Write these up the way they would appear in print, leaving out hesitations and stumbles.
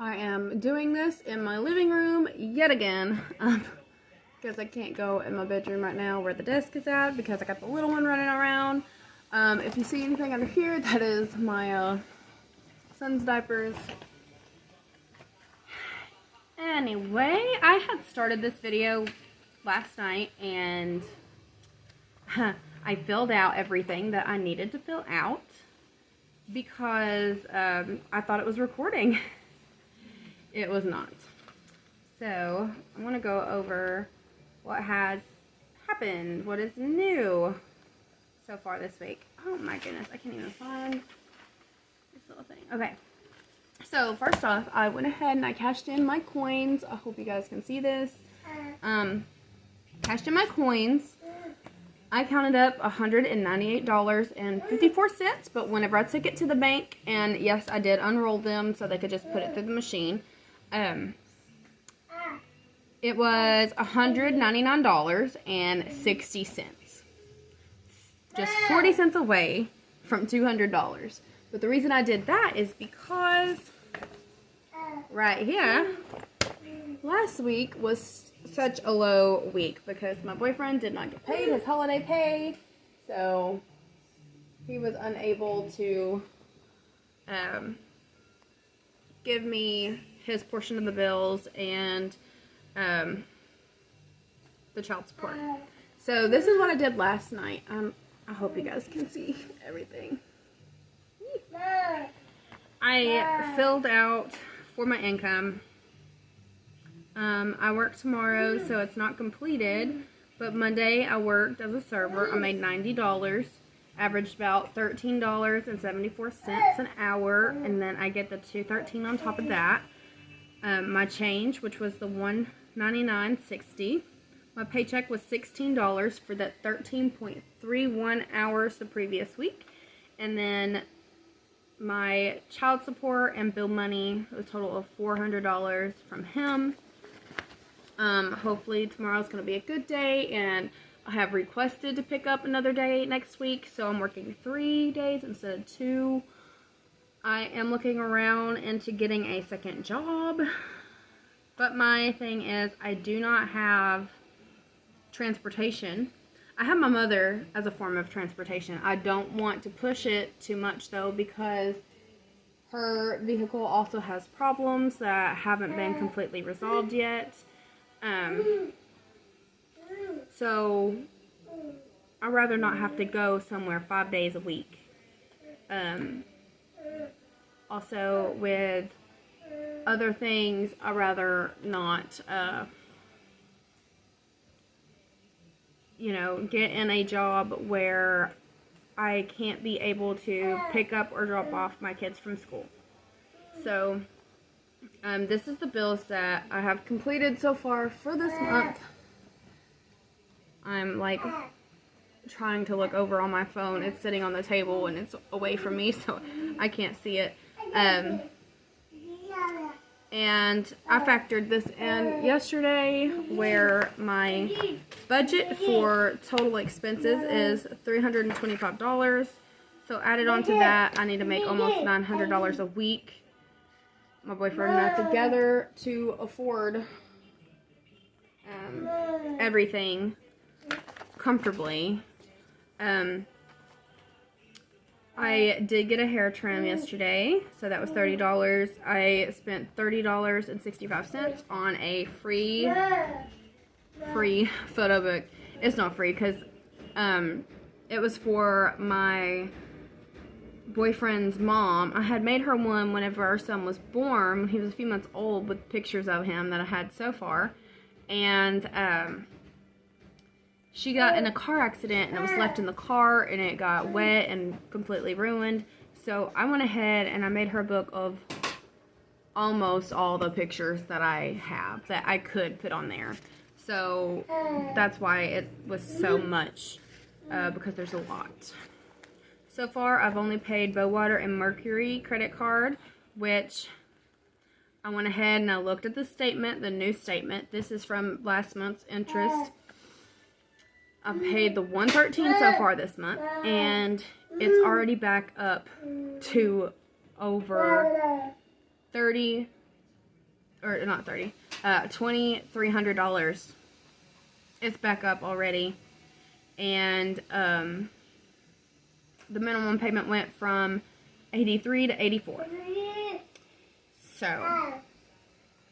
I am doing this in my living room yet again because I can't go in my bedroom right now where the desk is at because I got the little one running around. If you see anything under here, that is my son's diapers. Anyway, I had started this video last night and I filled out everything that I needed to fill out because I thought it was recording. It was not. So I'm going to go over what has happened, what is new so far this week. Oh my goodness, I can't even find this little thing. Okay, so first off, I went ahead and I cashed in my coins. I hope you guys can see this. Cashed in my coins. I counted up $198.54, but whenever I took it to the bank, and yes, I did unroll them so they could just put it through the machine, it was $199.60. Just 40 cents away from $200. But the reason I did that is because right here, last week was such a low week because my boyfriend did not get paid his holiday pay, so he was unable to give me his portion of the bills and the child support. So this is what I did last night. I hope you guys can see everything. I filled out for my income. I work tomorrow, so it's not completed, but Monday I worked as a server. I made $90, averaged about $13.74 an hour, and then I get the $2.13 on top of that. My change, which was the $199.60. My paycheck was $16 for that 13.31 hours the previous week, and then my child support and bill money, a total of $400 from him. Hopefully tomorrow's going to be a good day, and I have requested to pick up another day next week, so I'm working 3 days instead of 2. I am looking around into getting a second job, but my thing is I do not have transportation. I have my mother as a form of transportation. I don't want to push it too much though because her vehicle also has problems that haven't been completely resolved yet. So I'd rather not have to go somewhere 5 days a week. Also with other things, I'd rather not, get in a job where I can't be able to pick up or drop off my kids from school. So this is the bills that I have completed so far for this month. I'm like trying to look over on my phone. It's sitting on the table and it's away from me, so I can't see it. And I factored this in yesterday where my budget for total expenses is $325. So added on to that, I need to make almost $900 a week. My boyfriend and I together to afford everything comfortably. I did get a hair trim yesterday, so that was $30. I spent $30.65 on a free photo book. It's not free because it was for my boyfriend's mom. I had made her one whenever our son was born, when he was a few months old, with pictures of him that I had so far. And she got in a car accident and it was left in the car and it got wet and completely ruined. So I went ahead and I made her a book of almost all the pictures that I have that I could put on there. So that's why it was so much, because there's a lot. So far I've only paid Bowater and Mercury credit card, which I went ahead and I looked at the statement, the new statement. This is from last month's interest. I paid the $113 so far this month, and it's already back up to over $30 or not 30, $2,300. It's back up already. And the minimum payment went from 83 to 84. So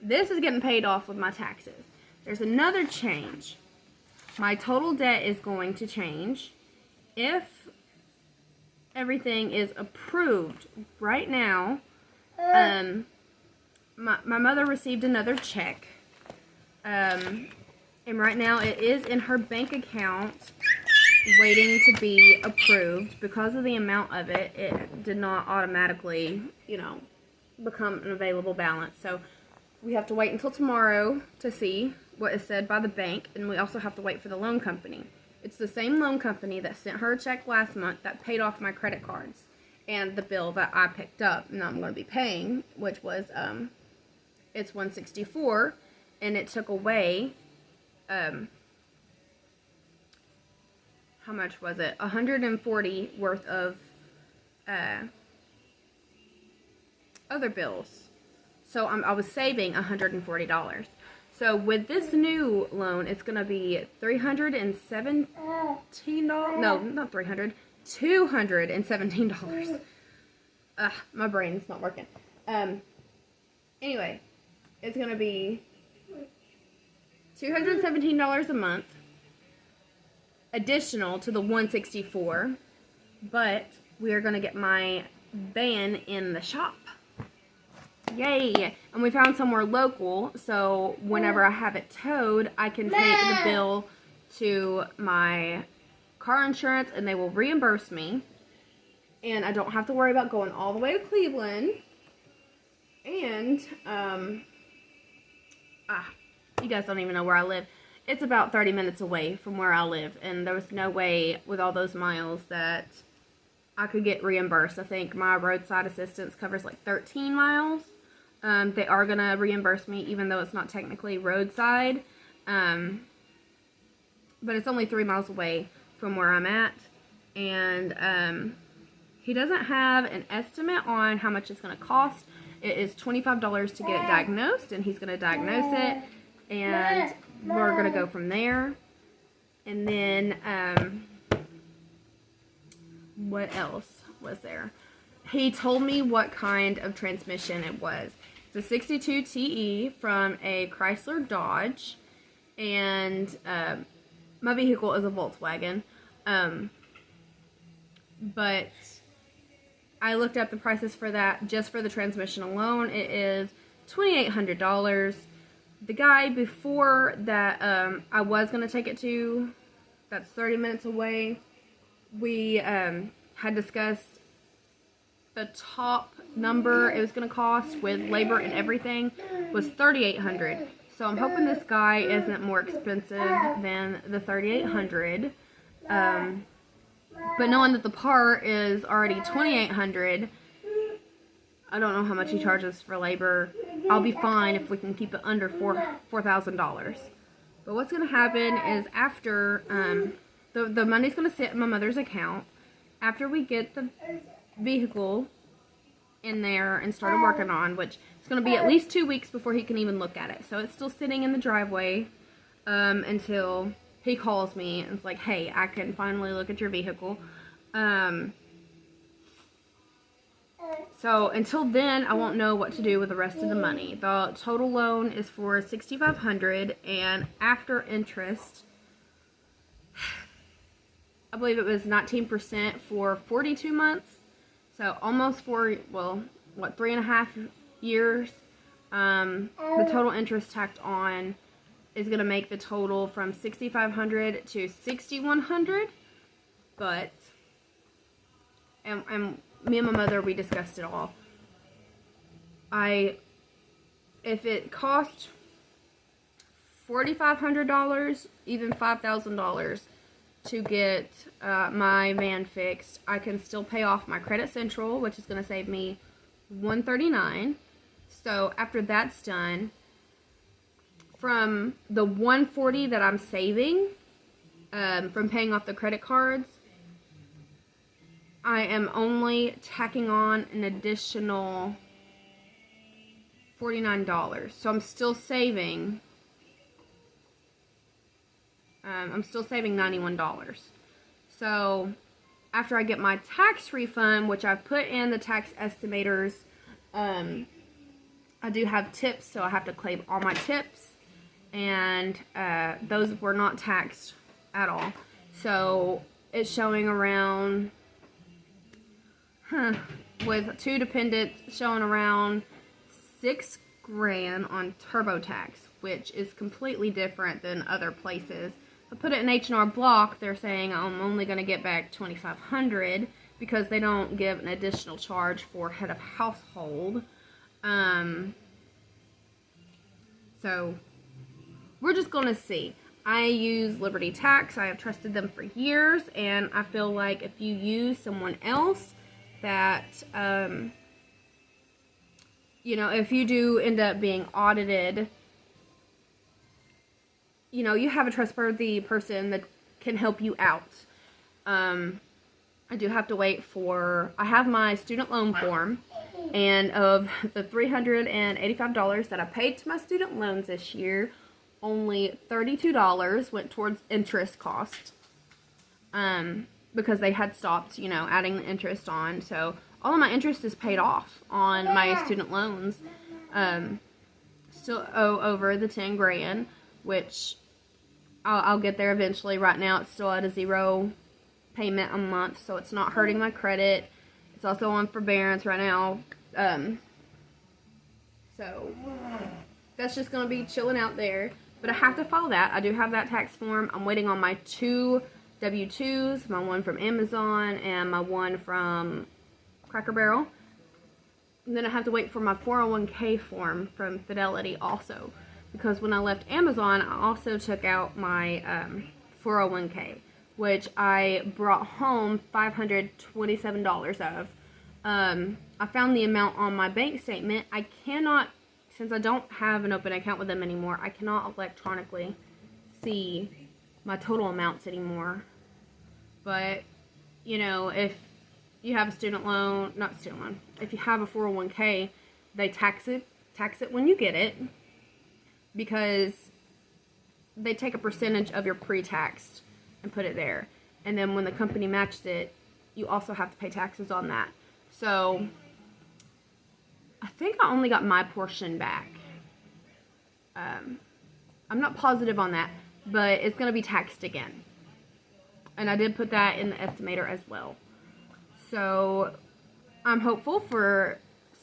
this is getting paid off with my taxes. There's another change. My total debt is going to change if everything is approved right now. My mother received another check. And right now it is in her bank account waiting to be approved. Because of the amount of it, it did not automatically, become an available balance. So we have to wait until tomorrow to see what is said by the bank, and we also have to wait for the loan company. It's the same loan company that sent her a check last month that paid off my credit cards and the bill that I picked up and I'm going to be paying, which was it's $164, and it took away how much was it? $140 worth of other bills. So I was saving $140. So with this new loan, it's going to be $317. No, not $300. $217. My brain's not working. Anyway, it's going to be $217 a month, additional to the $164. But we are going to get my van in the shop. Yay! And we found somewhere local, so whenever I have it towed, I can take the bill to my car insurance and they will reimburse me. And I don't have to worry about going all the way to Cleveland. And, you guys don't even know where I live. It's about 30 minutes away from where I live, and there was no way with all those miles that I could get reimbursed. I think my roadside assistance covers like 13 miles. They are going to reimburse me even though it's not technically roadside. But it's only 3 miles away from where I'm at. And he doesn't have an estimate on how much it's going to cost. It is $25 to get it diagnosed, and he's going to diagnose it. And we're going to go from there. And then, what else was there? He told me what kind of transmission it was. It's a 62 TE from a Chrysler Dodge, and my vehicle is a Volkswagen. But I looked up the prices for that just for the transmission alone. It is $2,800. The guy before that I was going to take it to, that's 30 minutes away, we had discussed the top number it was going to cost with labor and everything was $3,800. So I'm hoping this guy isn't more expensive than the $3,800. But knowing that the part is already $2,800, I don't know how much he charges for labor. I'll be fine if we can keep it under $4,000. But what's going to happen is after the money's going to sit in my mother's account. After we get the vehicle in there and started working on, which it's going to be at least 2 weeks before he can even look at it. So it's still sitting in the driveway until he calls me and it's like, hey, I can finally look at your vehicle. So until then, I won't know what to do with the rest of the money. The total loan is for $6,500, and after interest, I believe it was 19% for 42 months. So almost 3.5 years. The total interest tacked on is going to make the total from $6,500 to $6,100. But, and me and my mother, we discussed it all. If it cost $4,500, even $5,000 to get my van fixed, I can still pay off my Credit Central, which is going to save me $139. So after that's done, from the $140 that I'm saving from paying off the credit cards, I am only tacking on an additional $49. So I'm still saving. $91. So after I get my tax refund, which I've put in the tax estimators, I do have tips, so I have to claim all my tips, and those were not taxed at all. So it's showing around, with 2 dependents, showing around $6 grand on TurboTax, which is completely different than other places. If I put it in H&R Block, they're saying I'm only going to get back $2,500 because they don't give an additional charge for head of household. So we're just going to see. I use Liberty Tax. I have trusted them for years, and I feel like if you use someone else that, you know, if you do end up being audited, you know, you have a trustworthy person that can help you out. I do have to wait for, I have my student loan form, and of the $385 that I paid to my student loans this year, only $32 went towards interest cost, because they had stopped, you know, adding the interest on. So all of my interest is paid off on my student loans. Still owe over the 10 grand, which I'll get there eventually. Right now it's still at a 0 payment a month, so it's not hurting my credit. It's also on forbearance right now. So that's just going to be chilling out there. But I have to file that. I do have that tax form. I'm waiting on my 2 W-2s, my one from Amazon and my one from Cracker Barrel. And then I have to wait for my 401k form from Fidelity also. Because when I left Amazon, I also took out my 401k, which I brought home $527 of. I found the amount on my bank statement. I cannot, since I don't have an open account with them anymore, I cannot electronically see my total amounts anymore. But, you know, if you have a student loan, not student loan, if you have a 401k, they tax it when you get it, because they take a percentage of your pre-tax and put it there. And then when the company matches it, you also have to pay taxes on that. So I think I only got my portion back. I'm not positive on that, but it's going to be taxed again. And I did put that in the estimator as well. So I'm hopeful for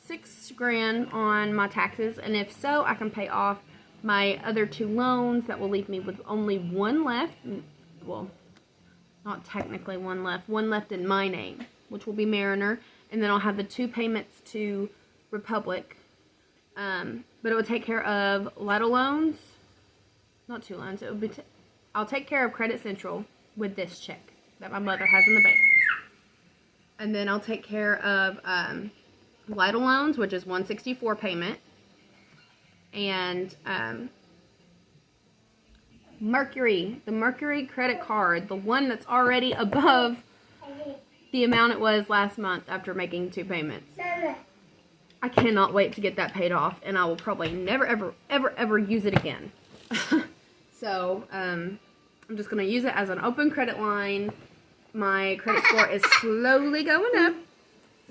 $6 grand on my taxes, and if so, I can pay off my other 2 loans. That will leave me with only one left. Well, not technically one left in my name, which will be Mariner, and then I'll have the 2 payments to Republic. But it would take care of Lytle loans, not 2 loans. It would be I'll take care of Credit Central with this check that my mother has in the bank, and then I'll take care of Lytle loans, which is $164 payment, and Mercury, the Mercury credit card, the one that's already above the amount it was last month after making 2 payments. I cannot wait to get that paid off, and I will probably never, ever use it again. So, I'm just going to use it as an open credit line. My credit score is slowly going up.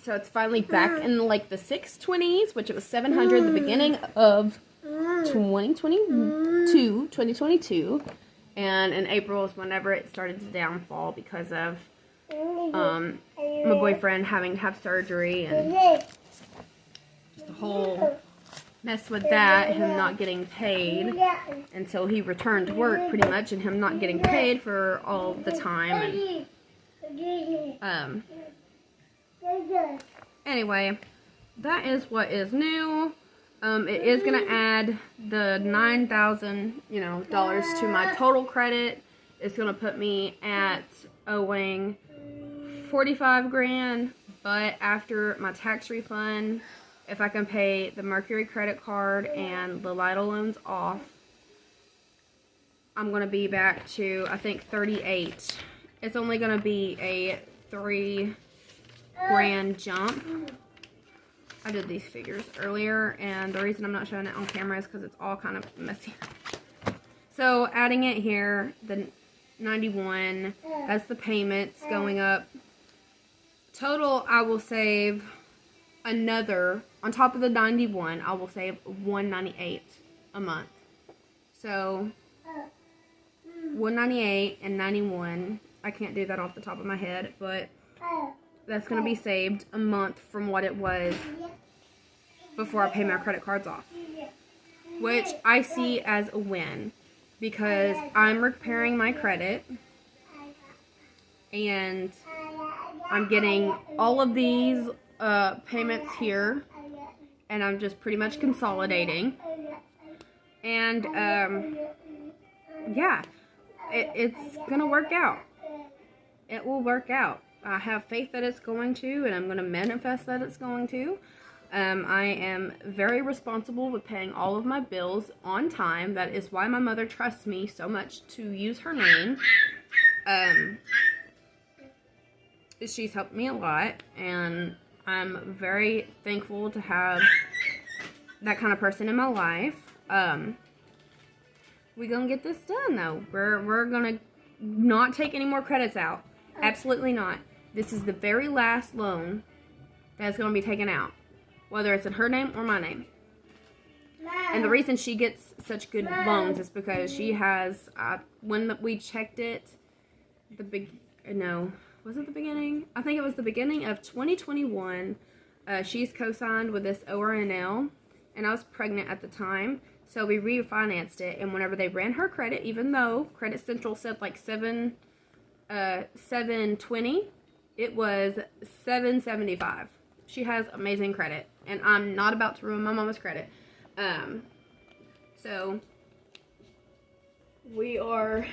So it's finally back in like the 620s, which it was 700 at the beginning of 2022. And in April is whenever it started to downfall because of my boyfriend having to have surgery and just a whole mess with that, him not getting paid until he returned to work pretty much, and him not getting paid for all the time. And anyway, that is what is new. It is going to add the $9,000, to my total credit. It's going to put me at owing $45 grand, but after my tax refund, if I can pay the Mercury credit card and the Lytle loans off, I'm going to be back to, I think, 38. It's only going to be a $3 grand jump. I did these figures earlier, and the reason I'm not showing it on camera is because it's all kind of messy. So adding it here, the 91 as the payments going up. Total, I will save another, on top of the 91, I will save 198 a month. So 198 and 91, I can't do that off the top of my head, but that's going to be saved a month from what it was before I pay my credit cards off, which I see as a win because I'm repairing my credit and I'm getting all of these payments here, and I'm just pretty much consolidating. And yeah, it's gonna work out. It will work out. I have faith that it's going to, and I'm gonna manifest that it's going to. I am very responsible with paying all of my bills on time. That is why my mother trusts me so much to use her name. She's helped me a lot, and I'm very thankful to have that kind of person in my life. We're gonna get this done though. We're gonna not take any more credits out. Absolutely not. This is the very last loan that's gonna be taken out, whether it's in her name or my name. And the reason she gets such good loans is because she has, when we checked it, was it the beginning? I think it was the beginning of 2021. She's co-signed with this ORNL, and I was pregnant at the time, so we refinanced it. And whenever they ran her credit, even though Credit Central said like 720, it was 775. She has amazing credit, and I'm not about to ruin my mama's credit. So we are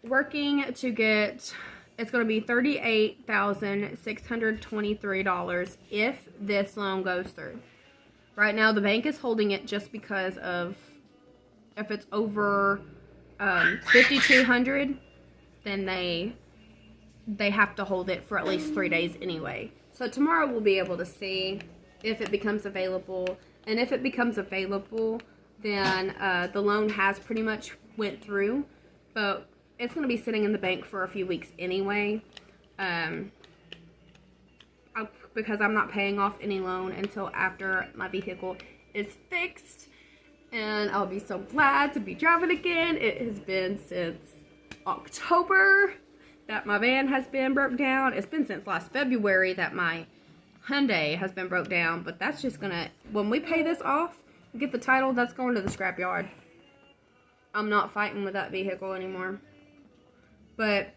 working to get. It's going to be $38,623 if this loan goes through. Right now, the bank is holding it just because of if it's over $5,200, then they have to hold it for at least 3 days anyway. So tomorrow we'll be able to see if it becomes available. And if it becomes available, then the loan has pretty much went through. But it's going to be sitting in the bank for a few weeks anyway, because I'm not paying off any loan until after my vehicle is fixed, and I'll be so glad to be driving again. It has been since October that my van has been broke down. It's been since last February that my Hyundai has been broke down, but that's just gonna, when we pay this off, get the title, that's going to the scrapyard. I'm not fighting with that vehicle anymore. But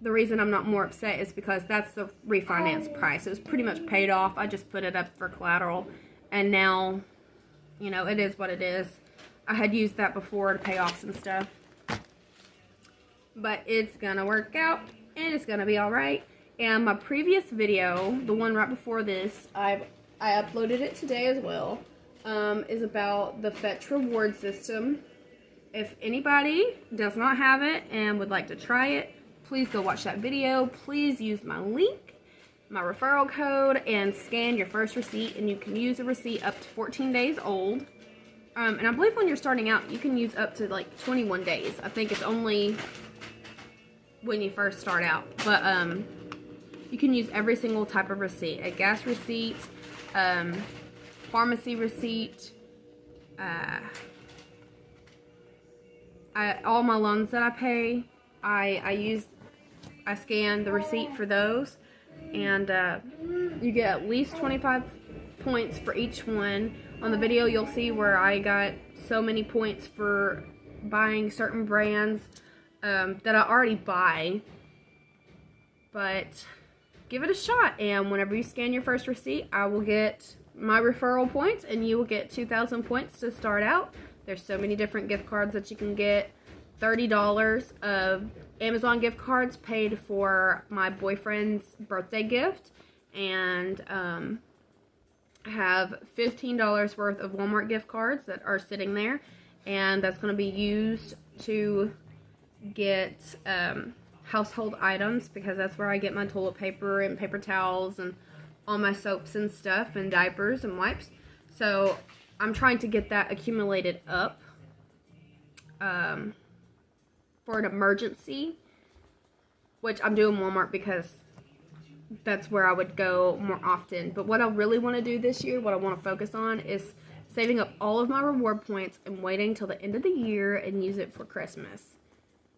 the reason I'm not more upset is because that's the refinance price. It was pretty much paid off. I just put it up for collateral. And now, you know, it is what it is. I had used that before to pay off some stuff. But it's going to work out. And it's going to be alright. And my previous video, the one right before this, I uploaded it today as well, is about the Fetch reward system. If anybody does not have it and would like to try it, please go watch that video. Please use my link, my referral code, and scan your first receipt. And you can use a receipt up to 14 days old. And I believe when you're starting out, you can use up to like 21 days. I think it's only when you first start out. But you can use every single type of receipt. A gas receipt, pharmacy receipt, all my loans that I pay, I scan the receipt for those, and you get at least 25 points for each one. On the video, you'll see where I got so many points for buying certain brands that I already buy, but give it a shot, and whenever you scan your first receipt, I will get my referral points, and you will get 2,000 points to start out. There's so many different gift cards that you can get. $30 of Amazon gift cards paid for my boyfriend's birthday gift. And I have $15 worth of Walmart gift cards that are sitting there. And that's going to be used to get household items, because that's where I get my toilet paper and paper towels and all my soaps and stuff and diapers and wipes. So I'm trying to get that accumulated up for an emergency, which I'm doing Walmart because that's where I would go more often. But what I really want to do this year, what I want to focus on, is saving up all of my reward points and waiting till the end of the year and use it for Christmas.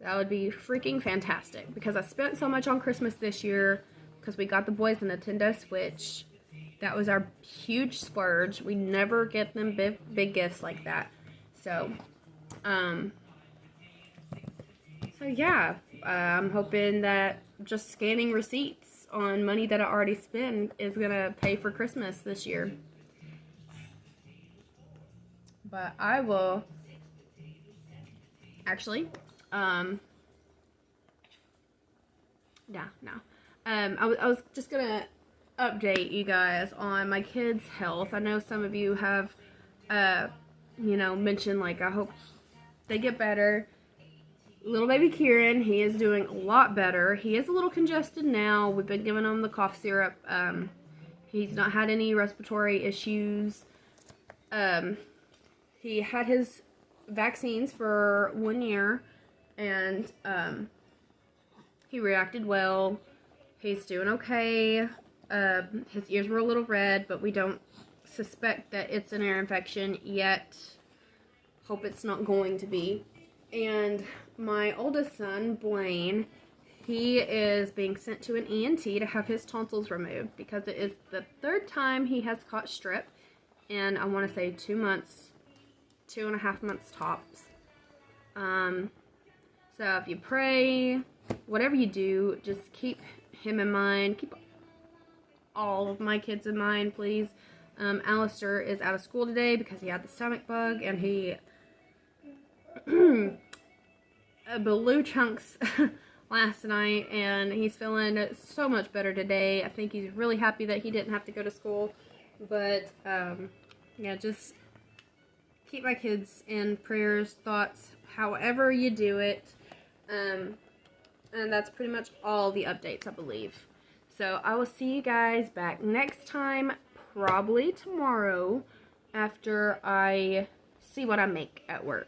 That would be freaking fantastic because I spent so much on Christmas this year because we got the boys a Nintendo Switch. That was our huge splurge. We never get them big gifts like that. So yeah, I'm hoping that just scanning receipts on money that I already spent is going to pay for Christmas this year. But I will actually, I was just going to update you guys on my kids' health. I know some of you have, mentioned, like, I hope they get better. Little baby Kieran, he is doing a lot better. He is a little congested now. We've been giving him the cough syrup. He's not had any respiratory issues. He had his vaccines for 1 year, and he reacted well. He's doing okay. His ears were a little red, but we don't suspect that it's an ear infection yet. Hope it's not going to be. And my oldest son, Blaine, he is being sent to an ENT to have his tonsils removed because it is the 3rd time he has caught strep in, I want to say, 2 months, 2.5 months tops. So if you pray, whatever you do, just keep him in mind. Keep all of my kids in mind, please. Alistair is out of school today because he had the stomach bug, and he blew chunks last night, and he's feeling so much better today. I think he's really happy that he didn't have to go to school. But yeah, just keep my kids in prayers, thoughts, however you do it. And that's pretty much all the updates, I believe. So I will see you guys back next time, probably tomorrow, after I see what I make at work.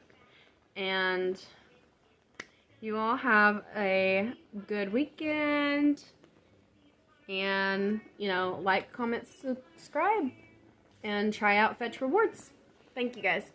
And you all have a good weekend. And, like, comment, subscribe, and try out Fetch Rewards. Thank you, guys.